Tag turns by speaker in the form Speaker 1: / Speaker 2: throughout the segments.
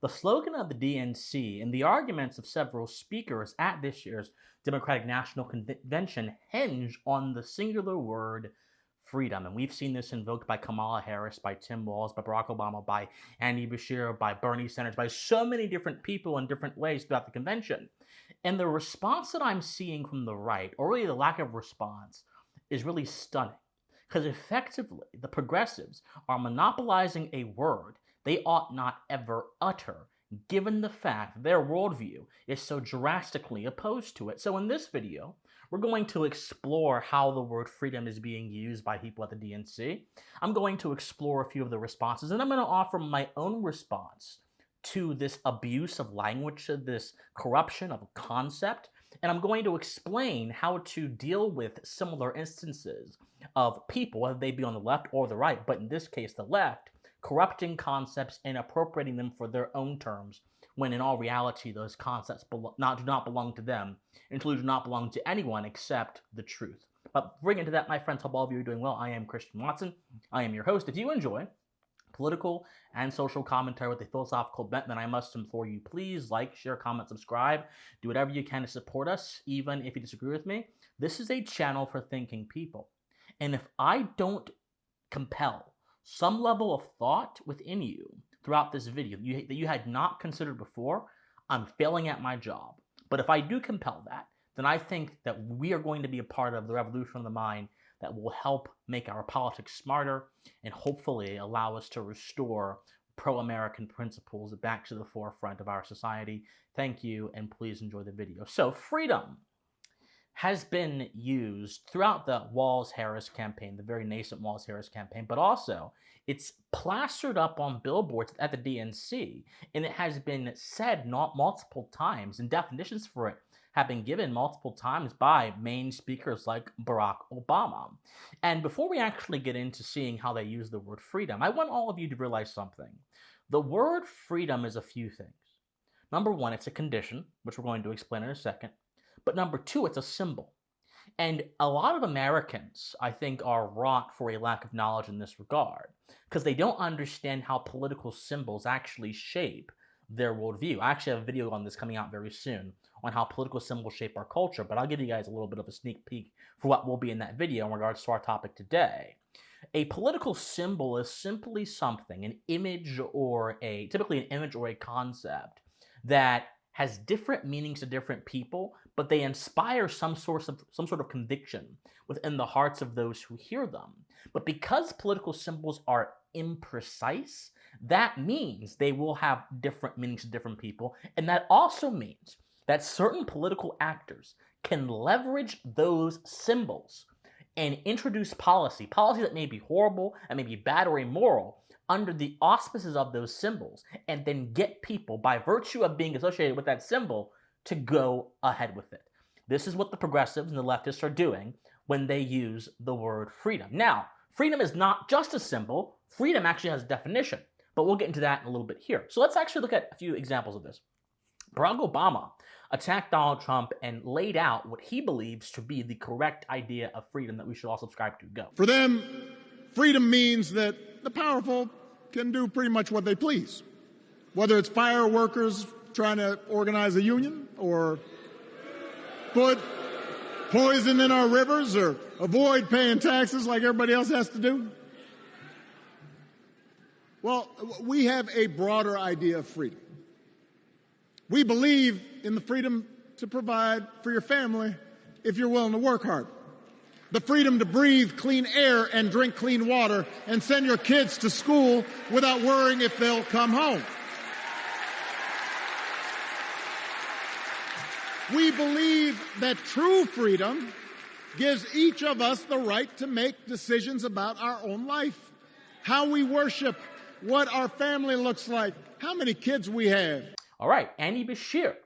Speaker 1: The slogan of the DNC and the arguments of several speakers at this year's Democratic National Convention hinge on the singular word freedom. And we've seen this invoked by Kamala Harris, by Tim Walz, by Barack Obama, by Andy Beshear, by Bernie Sanders, by so many different people in different ways throughout the convention. And the response that I'm seeing from the right, or really the lack of response, is really stunning. Because effectively, the progressives are monopolizing a word they ought not ever utter, given the fact that their worldview is so drastically opposed to it. So in this video, we're going to explore how the word freedom is being used by people at the DNC. I'm going to explore a few of the responses, and I'm going to offer my own response to this abuse of language, to this corruption of a concept, and I'm going to explain how to deal with similar instances of people, whether they be on the left or the right, but in this case the left, corrupting concepts and appropriating them for their own terms, when in all reality those concepts do not belong to them, and truly do not belong to anyone except the truth. But bring into that, my friends, hope all of you are doing well. I am Christian Watson. I am your host. If you enjoy political and social commentary with a philosophical bent, then I must implore you, please like, share, comment, subscribe. Do whatever you can to support us, even if you disagree with me. This is a channel for thinking people. And if I don't compel some level of thought within you throughout this video that you had not considered before, I'm failing at my job. But if I do compel that, then I think that we are going to be a part of the revolution of the mind that will help make our politics smarter and hopefully allow us to restore pro-American principles back to the forefront of our society. Thank you, and please enjoy the video. So, freedom has been used throughout the Walz-Harris campaign, the very nascent Walz-Harris campaign, but also it's plastered up on billboards at the DNC, and it has been said not multiple times, and definitions for it have been given multiple times by main speakers like Barack Obama. And before we actually get into seeing how they use the word freedom, I want all of you to realize something. The word freedom is a few things. Number one, it's a condition, which we're going to explain in a second. But number two, it's a symbol. And a lot of Americans, I think, are wrought for a lack of knowledge in this regard, because they don't understand how political symbols actually shape their worldview. I actually have a video on this coming out very soon on how political symbols shape our culture, but I'll give you guys a little bit of a sneak peek for what will be in that video in regards to our topic today. A political symbol is simply something, an image or typically an image or a concept that has different meanings to different people, but they inspire some sort of conviction within the hearts of those who hear them. But because political symbols are imprecise, that means they will have different meanings to different people, and that also means that certain political actors can leverage those symbols and introduce policy that may be horrible and may be bad or immoral, under the auspices of those symbols, and then get people, by virtue of being associated with that symbol, to go ahead with it. This is what the progressives and the leftists are doing when they use the word freedom. Now, freedom is not just a symbol. Freedom actually has a definition, but we'll get into that in a little bit here. So let's actually look at a few examples of this. Barack Obama attacked Donald Trump and laid out what he believes to be the correct idea of freedom that we should all subscribe to. Go.
Speaker 2: For them, freedom means that the powerful can do pretty much what they please, whether it's fire workers trying to organize a union, or put poison in our rivers, or avoid paying taxes like everybody else has to do. Well, we have a broader idea of freedom. We believe in the freedom to provide for your family if you're willing to work hard. The freedom to breathe clean air and drink clean water and send your kids to school without worrying if they'll come home. We believe that true freedom gives each of us the right to make decisions about our own life, how we worship, what our family looks like, how many kids we have.
Speaker 1: All right, Andy Beshear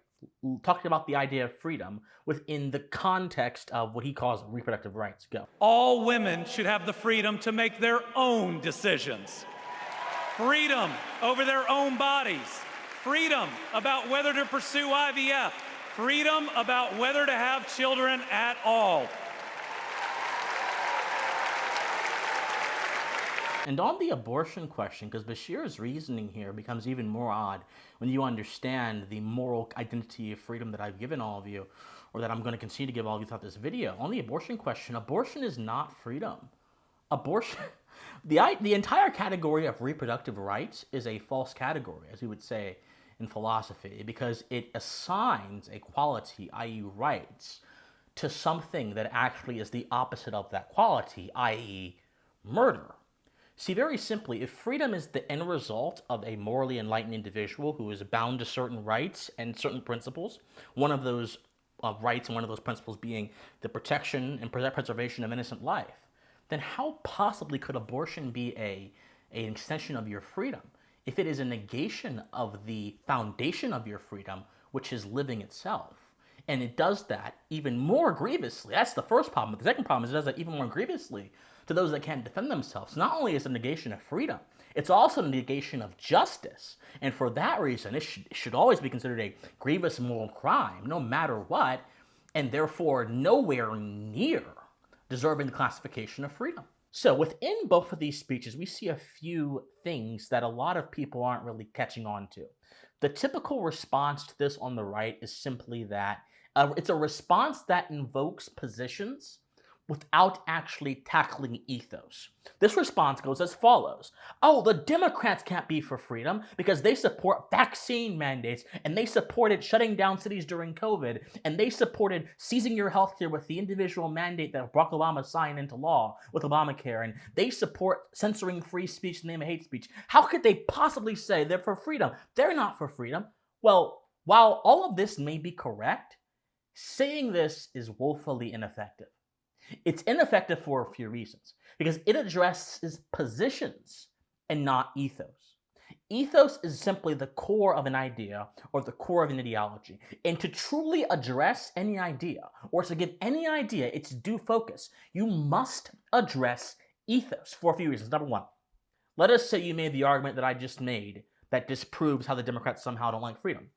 Speaker 1: talking about the idea of freedom within the context of what he calls reproductive rights. Go.
Speaker 3: All women should have the freedom to make their own decisions. Freedom over their own bodies. Freedom about whether to pursue IVF. Freedom about whether to have children at all.
Speaker 1: And on the abortion question, because Bashir's reasoning here becomes even more odd when you understand the moral identity of freedom that I've given all of you, or that I'm going to continue to give all of you throughout this video. On the abortion question, abortion is not freedom. Abortion, the entire category of reproductive rights is a false category, as we would say in philosophy, because it assigns a quality, i.e. rights, to something that actually is the opposite of that quality, i.e. murder. See, very simply, if freedom is the end result of a morally enlightened individual who is bound to certain rights and certain principles, one of those rights and one of those principles being the protection and preservation of innocent life, then how possibly could abortion be an extension of your freedom if it is a negation of the foundation of your freedom, which is living itself? And it does that even more grievously. That's the first problem. But the second problem is it does that even more grievously to those that can't defend themselves. Not only is it a negation of freedom, it's also a negation of justice. And for that reason, it should always be considered a grievous moral crime, no matter what, and therefore nowhere near deserving the classification of freedom. So within both of these speeches, we see a few things that a lot of people aren't really catching on to. The typical response to this on the right is simply that it's a response that invokes positions without actually tackling ethos. This response goes as follows. Oh, the Democrats can't be for freedom because they support vaccine mandates and they supported shutting down cities during COVID and they supported seizing your health care with the individual mandate that Barack Obama signed into law with Obamacare, and they support censoring free speech in the name of hate speech. How could they possibly say they're for freedom? They're not for freedom. Well, while all of this may be correct, saying this is woefully ineffective. It's ineffective for a few reasons, because it addresses positions and not ethos. Ethos is simply the core of an idea or the core of an ideology. And to truly address any idea or to give any idea its due focus, you must address ethos for a few reasons. Number one, let us say you made the argument that I just made that disproves how the Democrats somehow don't like freedom.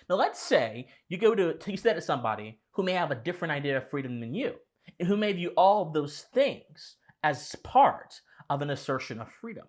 Speaker 1: Now let's say you say that to somebody who may have a different idea of freedom than you, and who may view all of those things as part of an assertion of freedom.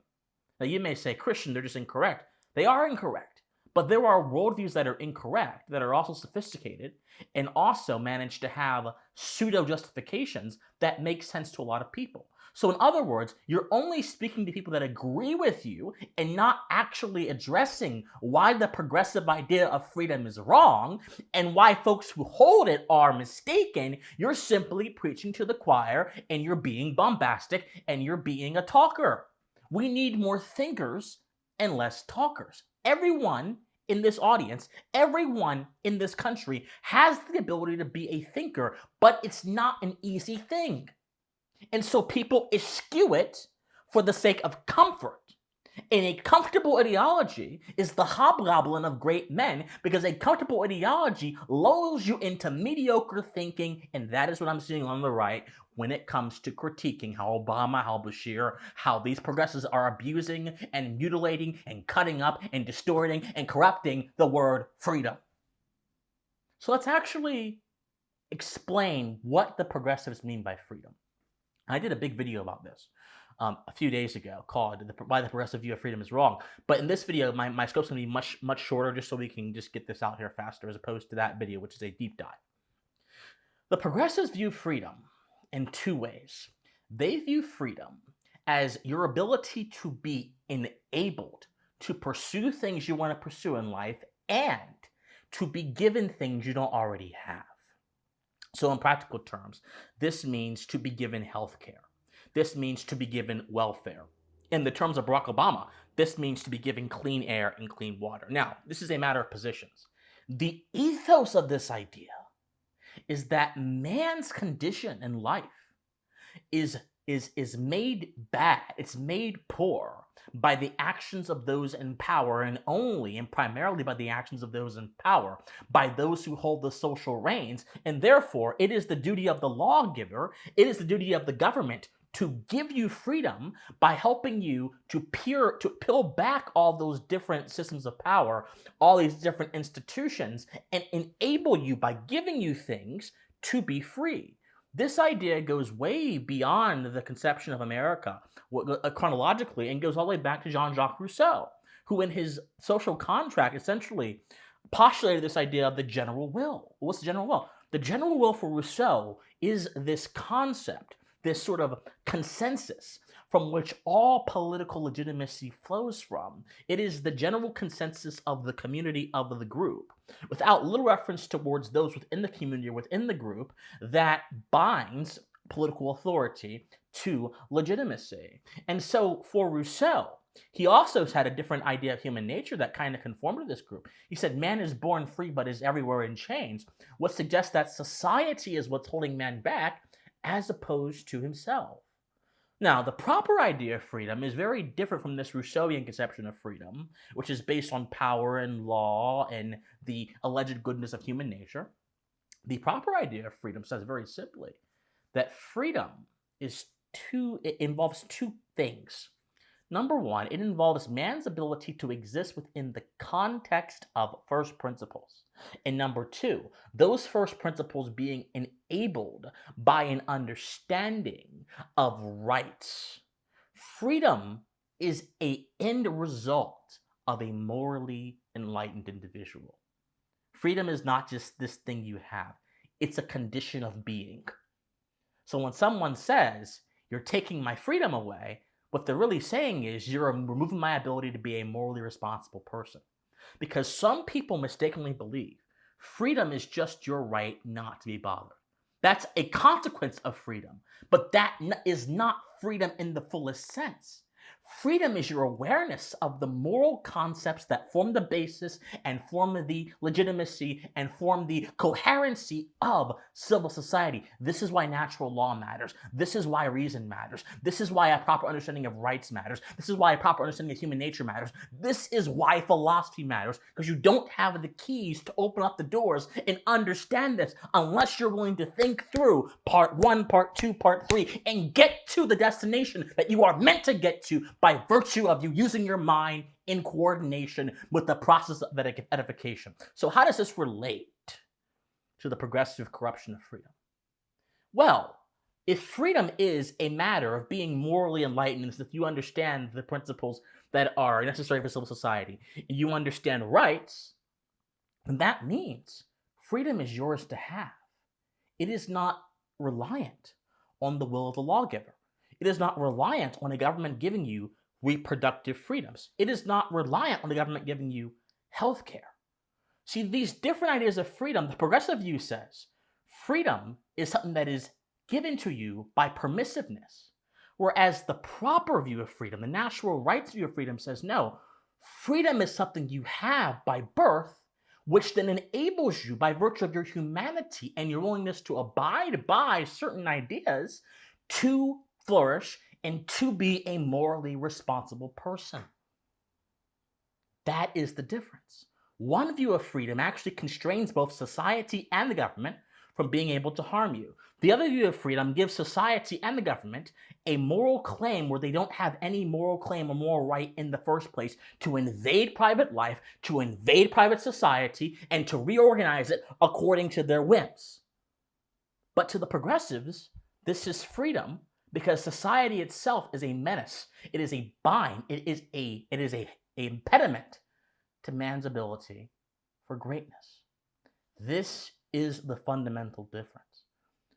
Speaker 1: Now you may say, Christian, they're just incorrect. They are incorrect, but there are worldviews that are incorrect that are also sophisticated and also manage to have pseudo-justifications that make sense to a lot of people. So in other words, you're only speaking to people that agree with you and not actually addressing why the progressive idea of freedom is wrong and why folks who hold it are mistaken. You're simply preaching to the choir and you're being bombastic and you're being a talker. We need more thinkers and less talkers. Everyone in this audience, everyone in this country has the ability to be a thinker, but it's not an easy thing. And so people eschew it for the sake of comfort. And a comfortable ideology is the hobgoblin of great men, because a comfortable ideology lulls you into mediocre thinking, and that is what I'm seeing on the right when it comes to critiquing how Obama, how Bashir, how these progressives are abusing and mutilating and cutting up and distorting and corrupting the word freedom. So let's actually explain what the progressives mean by freedom. I did a big video about this a few days ago called Why the Progressive View of Freedom is Wrong. But in this video, my scope's going to be much shorter, just so we can just get this out here faster, as opposed to that video, which is a deep dive. The progressives view freedom in two ways. They view freedom as your ability to be enabled to pursue things you want to pursue in life and to be given things you don't already have. So in practical terms, this means to be given health care. This means to be given welfare. In the terms of Barack Obama, this means to be given clean air and clean water. Now, this is a matter of positions. The ethos of this idea is that man's condition in life is made bad, it's made poor by the actions of those in power, and only and primarily by the actions of those in power, by those who hold the social reins, and therefore it is the duty of the lawgiver, it is the duty of the government to give you freedom by helping you to peel back all those different systems of power, all these different institutions, and enable you by giving you things to be free. This idea goes way beyond the conception of America chronologically and goes all the way back to Jean-Jacques Rousseau, who in his social contract essentially postulated this idea of the general will. What's the general will? The general will for Rousseau is this concept, this sort of consensus from which all political legitimacy flows from. It is the general consensus of the community, of the group, without little reference towards those within the community or within the group, that binds political authority to legitimacy. And so for Rousseau, he also had a different idea of human nature that kind of conformed to this group. He said, man is born free but is everywhere in chains, what suggests that society is what's holding man back as opposed to himself. Now, the proper idea of freedom is very different from this Rousseauian conception of freedom, which is based on power and law and the alleged goodness of human nature. The proper idea of freedom says very simply that freedom it involves two things. Number one, it involves man's ability to exist within the context of first principles. And number two, those first principles being enabled by an understanding of rights. Freedom is an end result of a morally enlightened individual. Freedom is not just this thing you have. It's a condition of being. So when someone says, you're taking my freedom away, what they're really saying is you're removing my ability to be a morally responsible person. Because some people mistakenly believe freedom is just your right not to be bothered. That's a consequence of freedom, but that is not freedom in the fullest sense. Freedom is your awareness of the moral concepts that form the basis and form the legitimacy and form the coherency of civil society. This is why natural law matters. This is why reason matters. This is why a proper understanding of rights matters. This is why a proper understanding of human nature matters. This is why philosophy matters, because you don't have the keys to open up the doors and understand this unless you're willing to think through part 1, part 2, part 3, and get to the destination that you are meant to get to by virtue of you using your mind in coordination with the process of edification. So how does this relate to the progressive corruption of freedom? Well, if freedom is a matter of being morally enlightened, if you understand the principles that are necessary for civil society, and you understand rights, then that means freedom is yours to have. It is not reliant on the will of the lawgiver. It is not reliant on a government giving you reproductive freedoms. It is not reliant on the government giving you health care. See, these different ideas of freedom, the progressive view says freedom is something that is given to you by permissiveness, whereas the proper view of freedom, the natural rights view of freedom, says no, freedom is something you have by birth, which then enables you by virtue of your humanity and your willingness to abide by certain ideas to flourish and to be a morally responsible person. That is the difference. One view of freedom actually constrains both society and the government from being able to harm you. The other view of freedom gives society and the government a moral claim where they don't have any moral claim or moral right in the first place to invade private life, to invade private society, and to reorganize it according to their whims. But to the progressives, this is freedom, because society itself is a menace. It is a bind. It is a impediment to man's ability for greatness. This is the fundamental difference.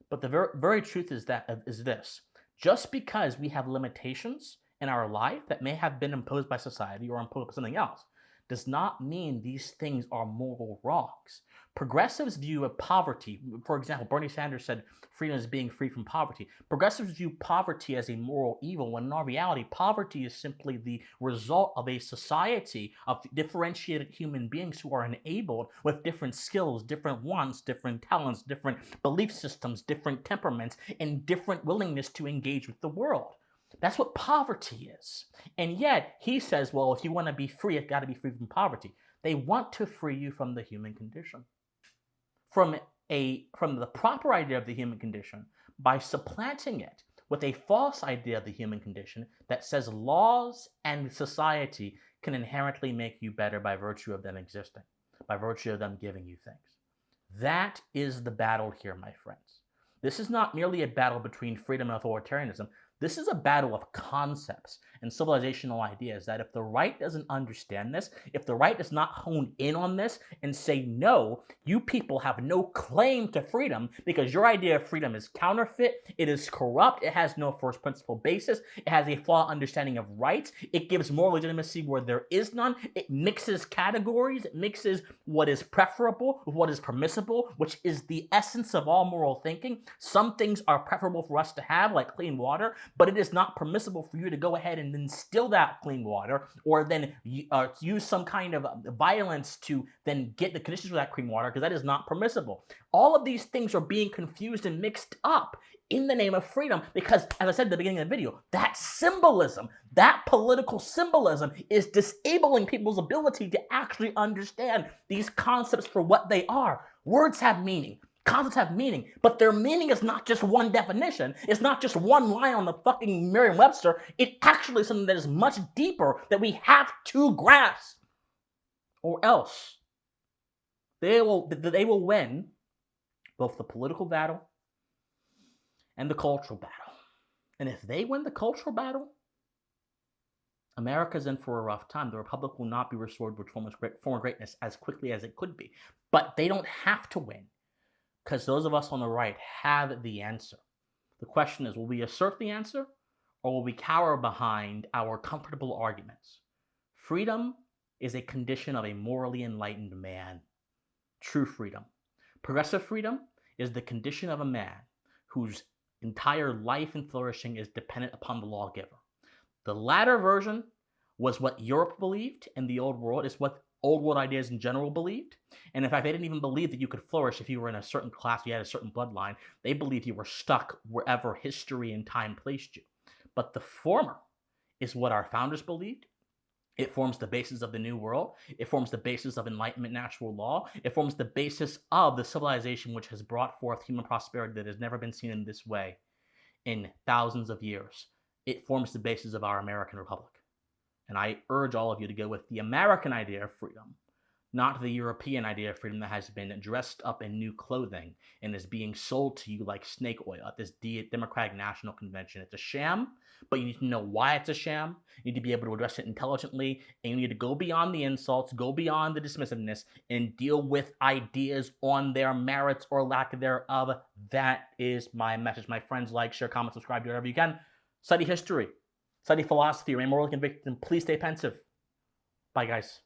Speaker 1: But the very truth is this. Just because we have limitations in our life that may have been imposed by society or imposed by something else does not mean these things are moral wrongs. Progressives' view of poverty, for example, Bernie Sanders said freedom is being free from poverty. Progressives view poverty as a moral evil, when in our reality, poverty is simply the result of a society of differentiated human beings who are enabled with different skills, different wants, different talents, different belief systems, different temperaments, and different willingness to engage with the world. That's what poverty is. And yet, he says, well, if you want to be free, you've got to be free from poverty. They want to free you from the human condition. From the proper idea of the human condition by supplanting it with a false idea of the human condition that says laws and society can inherently make you better by virtue of them existing, by virtue of them giving you things. That is the battle here, my friends. This is not merely a battle between freedom and authoritarianism. This is a battle of concepts and civilizational ideas that if the right doesn't understand this, if the right does not hone in on this and say, no, you people have no claim to freedom because your idea of freedom is counterfeit, it is corrupt, it has no first principle basis, it has a flawed understanding of rights, it gives moral legitimacy where there is none, it mixes categories, it mixes what is preferable with what is permissible, which is the essence of all moral thinking. Some things are preferable for us to have, like clean water, but it is not permissible for you to go ahead and instill that clean water or then use some kind of violence to then get the conditions for that clean water, because that is not permissible. All of these things are being confused and mixed up in the name of freedom because, as I said at the beginning of the video, that symbolism, that political symbolism is disabling people's ability to actually understand these concepts for what they are. Words have meaning. Concepts have meaning, but their meaning is not just one definition. It's not just one line on the fucking Merriam-Webster. It actually is something that is much deeper that we have to grasp, or else they will win both the political battle and the cultural battle. And if they win the cultural battle, America's in for a rough time. The republic will not be restored to its former greatness as quickly as it could be. But they don't have to win, because those of us on the right have the answer. The question is, will we assert the answer, or will we cower behind our comfortable arguments? Freedom is a condition of a morally enlightened man. True freedom. Progressive freedom is the condition of a man whose entire life and flourishing is dependent upon the lawgiver. The latter version was what Europe believed in the old world, is what old world ideas in general believed. And in fact, they didn't even believe that you could flourish if you were in a certain class, you had a certain bloodline. They believed you were stuck wherever history and time placed you. But the former is what our founders believed. It forms the basis of the New World. It forms the basis of Enlightenment natural law. It forms the basis of the civilization which has brought forth human prosperity that has never been seen in this way in thousands of years. It forms the basis of our American Republic. And I urge all of you to go with the American idea of freedom, not the European idea of freedom that has been dressed up in new clothing and is being sold to you like snake oil at this Democratic National Convention. It's a sham, but you need to know why it's a sham. You need to be able to address it intelligently, and you need to go beyond the insults, go beyond the dismissiveness, and deal with ideas on their merits or lack thereof. That is my message. My friends, like, share, comment, subscribe, do whatever you can. Study history. Study philosophy, remain morally convicted, and please stay pensive. Bye, guys.